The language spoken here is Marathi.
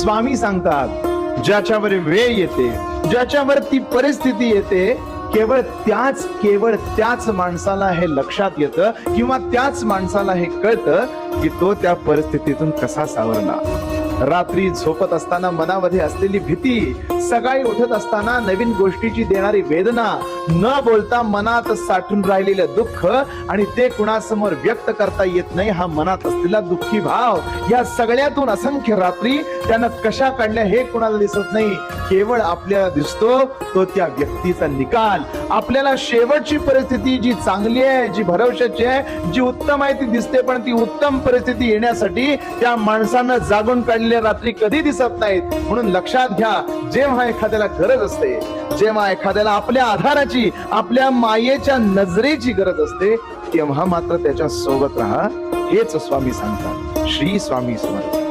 स्वामी सांगतात, ज्याच्यावर वेळ येते, ज्याच्यावरती परिस्थिती येते, केवळ त्याच माणसाला हे लक्षात येतं किंवा त्याच माणसाला हे कळतं की तो त्या परिस्थितीतून कसा सावरला. रात्री झोपत असताना मनामध्ये असलेली भीती, सकाळी उठत असताना नवीन गोष्टीची देणारी वेदना, न बोलता मनात साठून राहिलेलं दुःख आणि ते कुणासमोर व्यक्त करता येत नाही हा मनात असलेला दुःखी भाव, या सगळ्यातून असंख्य रात्री त्यानं कशा काढल्या हे कुणाला दिसत नाही. केवळ आपल्याला दिसतो तो त्या व्यक्तीचा निकाल. आपल्याला शेवटची परिस्थिती जी चांगली आहे, जी भरवशाची आहे, जी उत्तम आहे ती दिसते, पण ती उत्तम परिस्थिती येण्यासाठी त्या माणसानं जागून काढलेल्या रात्री कधी दिसत नाहीत. म्हणून लक्षात घ्या, जेव्हा एखाद्याला गरज असते, जेव्हा एखाद्याला आपल्या आधाराची, आपल्या मायेच्या नजरेची गरज असते, तेव्हा मात्र त्याच्या सोबत राहा, हेच स्वामी सांगतात. श्री स्वामी समर्थ.